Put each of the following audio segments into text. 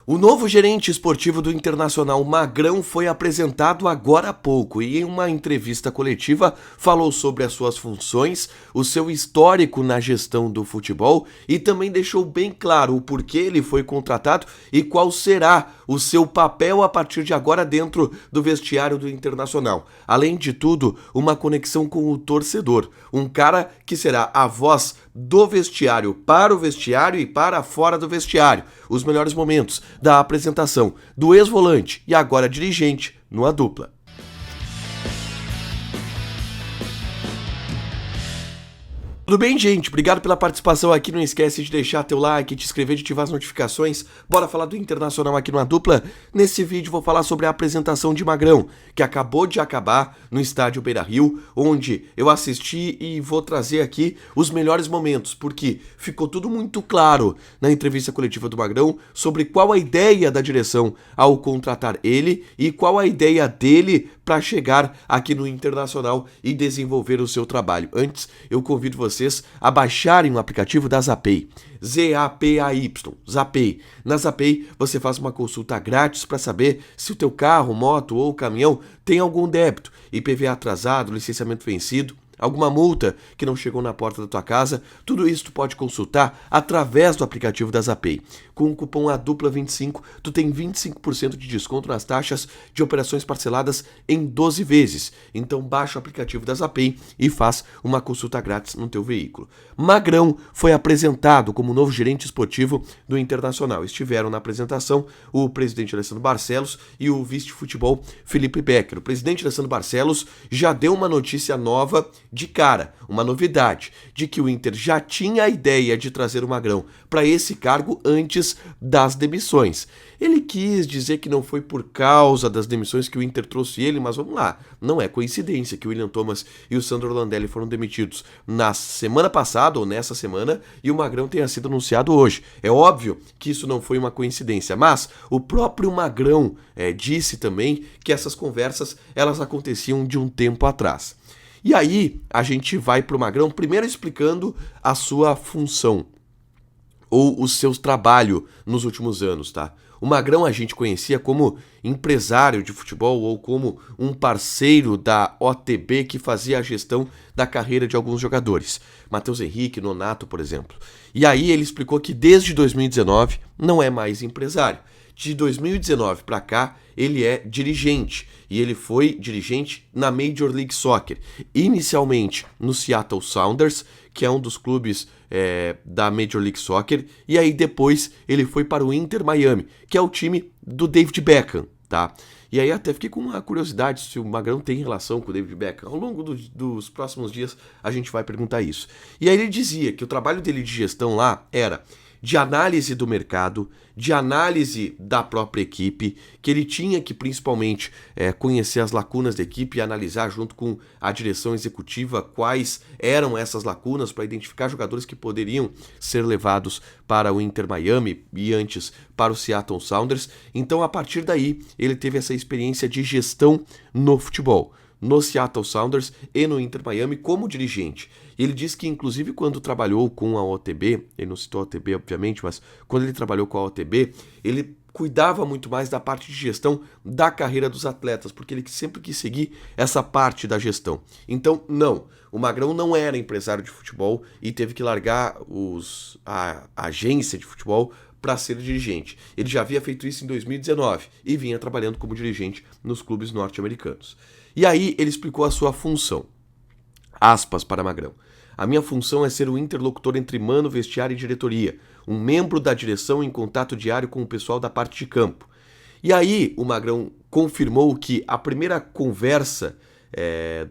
O novo gerente esportivo do Internacional, Magrão, foi apresentado agora há pouco e em uma entrevista coletiva falou sobre as suas funções, o seu histórico na gestão do futebol e também deixou bem claro o porquê ele foi contratado e qual será o seu papel a partir de agora dentro do vestiário do Internacional. Além de tudo, uma conexão com o torcedor, um cara que será a voz do vestiário para o vestiário e para fora do vestiário. Os melhores momentos da apresentação do ex-volante e agora dirigente no A Dupla. Tudo bem, gente? Obrigado pela participação aqui. Não esquece de deixar teu like, de inscrever, de ativar as notificações. Bora falar do Internacional aqui no A Dupla? Nesse vídeo vou falar sobre a apresentação de Magrão, que acabou de acabar no estádio Beira-Rio, onde eu assisti e vou trazer aqui os melhores momentos, porque ficou tudo muito claro na entrevista coletiva do Magrão sobre qual a ideia da direção ao contratar ele e qual a ideia dele para chegar aqui no Internacional e desenvolver o seu trabalho. Antes, eu convido vocês a baixarem o aplicativo da Zapay, Zapay, Zapay. Na Zapay você faz uma consulta grátis para saber se o teu carro, moto ou caminhão tem algum débito, IPVA atrasado, licenciamento vencido, alguma multa que não chegou na porta da tua casa. Tudo isso tu pode consultar através do aplicativo da Zapay. Com o cupom ADUPLA25, tu tem 25% de desconto nas taxas de operações parceladas em 12 vezes. Então baixa o aplicativo da Zapay e faz uma consulta grátis no teu veículo. Magrão foi apresentado como novo gerente esportivo do Internacional. Estiveram na apresentação o presidente Alessandro Barcelos e o vice-futebol Felipe Becker. O presidente Alessandro Barcelos já deu uma notícia nova de cara, uma novidade, de que o Inter já tinha a ideia de trazer o Magrão para esse cargo antes das demissões. Ele quis dizer que não foi por causa das demissões que o Inter trouxe ele, mas vamos lá, não é coincidência que o William Thomas e o Sandro Landelli foram demitidos na semana passada ou nessa semana e o Magrão tenha sido anunciado hoje. É óbvio que isso não foi uma coincidência, mas o próprio Magrão disse também que essas conversas elas aconteciam de um tempo atrás. E aí a gente vai para o Magrão primeiro explicando a sua função ou o seu trabalho nos últimos anos, tá? O Magrão a gente conhecia como empresário de futebol ou como um parceiro da OTB que fazia a gestão da carreira de alguns jogadores. Matheus Henrique, Nonato, por exemplo. E aí ele explicou que desde 2019 não é mais empresário. De 2019 para cá, ele é dirigente, e ele foi dirigente na Major League Soccer, inicialmente no Seattle Sounders, que é um dos clubes da Major League Soccer, e aí depois ele foi para o Inter Miami, que é o time do David Beckham, tá? E aí até fiquei com uma curiosidade se o Magrão tem relação com o David Beckham. Ao longo dos próximos dias a gente vai perguntar isso. E aí ele dizia que o trabalho dele de gestão lá era de análise do mercado, de análise da própria equipe, que ele tinha que principalmente conhecer as lacunas da equipe e analisar junto com a direção executiva quais eram essas lacunas para identificar jogadores que poderiam ser levados para o Inter Miami e antes para o Seattle Sounders. Então, a partir daí, ele teve essa experiência de gestão no futebol, no Seattle Sounders e no Inter Miami como dirigente. Ele disse que, inclusive, quando trabalhou com a OTB, ele não citou a OTB, obviamente, mas quando ele trabalhou com a OTB, ele cuidava muito mais da parte de gestão da carreira dos atletas, porque ele sempre quis seguir essa parte da gestão. Então, não, o Magrão não era empresário de futebol e teve que largar a agência de futebol para ser dirigente. Ele já havia feito isso em 2019 e vinha trabalhando como dirigente nos clubes norte-americanos. E aí ele explicou a sua função. Aspas para Magrão. A minha função é ser o interlocutor entre mano, vestiário e diretoria, um membro da direção em contato diário com o pessoal da parte de campo. E aí o Magrão confirmou que a primeira conversa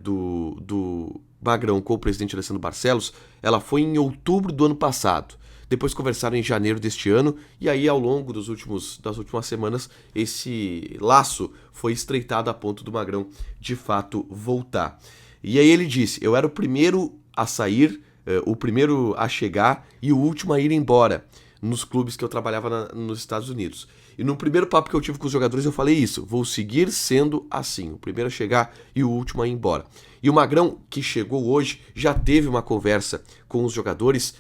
do Magrão com o presidente Alessandro Barcelos, ela foi em outubro do ano passado. Depois conversaram em janeiro deste ano e aí ao longo das últimas semanas esse laço foi estreitado a ponto do Magrão de fato voltar. E aí ele disse, eu era o primeiro a sair, o primeiro a chegar e o último a ir embora nos clubes que eu trabalhava nos Estados Unidos. E no primeiro papo que eu tive com os jogadores eu falei isso, vou seguir sendo assim, o primeiro a chegar e o último a ir embora. E o Magrão, que chegou hoje, já teve uma conversa com os jogadores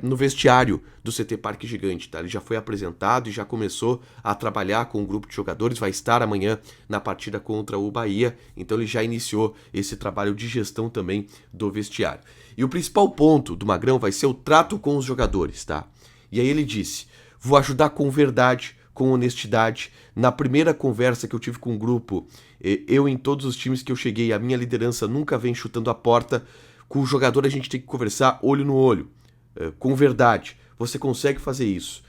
no vestiário do CT Parque Gigante, tá? Ele já foi apresentado e já começou a trabalhar com um grupo de jogadores, vai estar amanhã na partida contra o Bahia, então ele já iniciou esse trabalho de gestão também do vestiário. E o principal ponto do Magrão vai ser o trato com os jogadores, tá? E aí ele disse, vou ajudar com verdade, com honestidade. Na primeira conversa que eu tive com o grupo, eu em todos os times que eu cheguei, a minha liderança nunca vem chutando a porta. Com o jogador a gente tem que conversar olho no olho, com verdade. Você consegue fazer isso.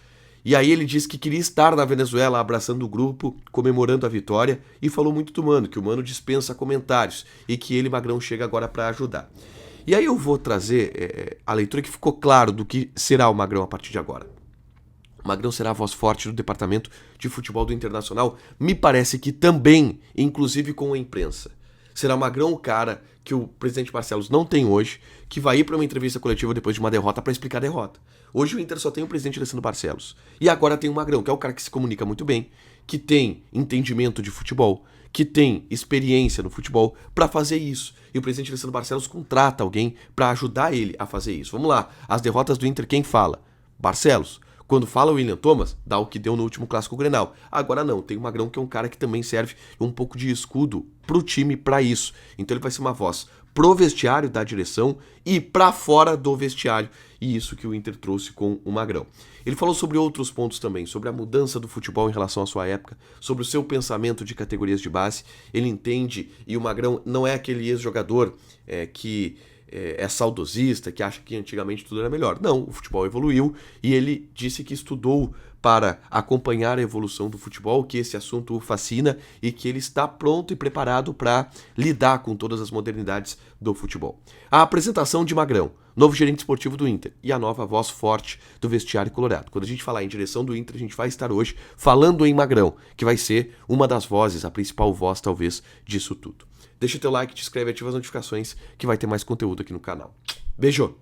E aí ele disse que queria estar na Venezuela abraçando o grupo, comemorando a vitória e falou muito do Mano, que o Mano dispensa comentários e que ele, Magrão, chega agora para ajudar. E aí eu vou trazer a leitura que ficou claro do que será o Magrão a partir de agora. O Magrão será a voz forte do departamento de futebol do Internacional, me parece que também, inclusive com a imprensa. Será o Magrão o cara que o presidente Barcelos não tem hoje, que vai ir para uma entrevista coletiva depois de uma derrota para explicar a derrota. Hoje o Inter só tem o presidente Alessandro Barcelos. E agora tem o Magrão, que é o cara que se comunica muito bem, que tem entendimento de futebol, que tem experiência no futebol para fazer isso. E o presidente Alessandro Barcelos contrata alguém para ajudar ele a fazer isso. Vamos lá, as derrotas do Inter, quem fala? Barcelos. Quando fala o William Thomas, dá o que deu no último Clássico Grenal. Agora não, tem o Magrão que é um cara que também serve um pouco de escudo pro time para isso. Então ele vai ser uma voz pro vestiário da direção e para fora do vestiário. E isso que o Inter trouxe com o Magrão. Ele falou sobre outros pontos também, sobre a mudança do futebol em relação à sua época, sobre o seu pensamento de categorias de base. Ele entende, e o Magrão não é aquele ex-jogador que é saudosista, que acha que antigamente tudo era melhor. Não, o futebol evoluiu e ele disse que estudou para acompanhar a evolução do futebol, que esse assunto o fascina e que ele está pronto e preparado para lidar com todas as modernidades do futebol. A apresentação de Magrão, novo gerente esportivo do Inter e a nova voz forte do vestiário colorado. Quando a gente falar em direção do Inter, a gente vai estar hoje falando em Magrão, que vai ser uma das vozes, a principal voz talvez disso tudo. Deixa o teu like, te inscreve, ativa as notificações que vai ter mais conteúdo aqui no canal. Beijo!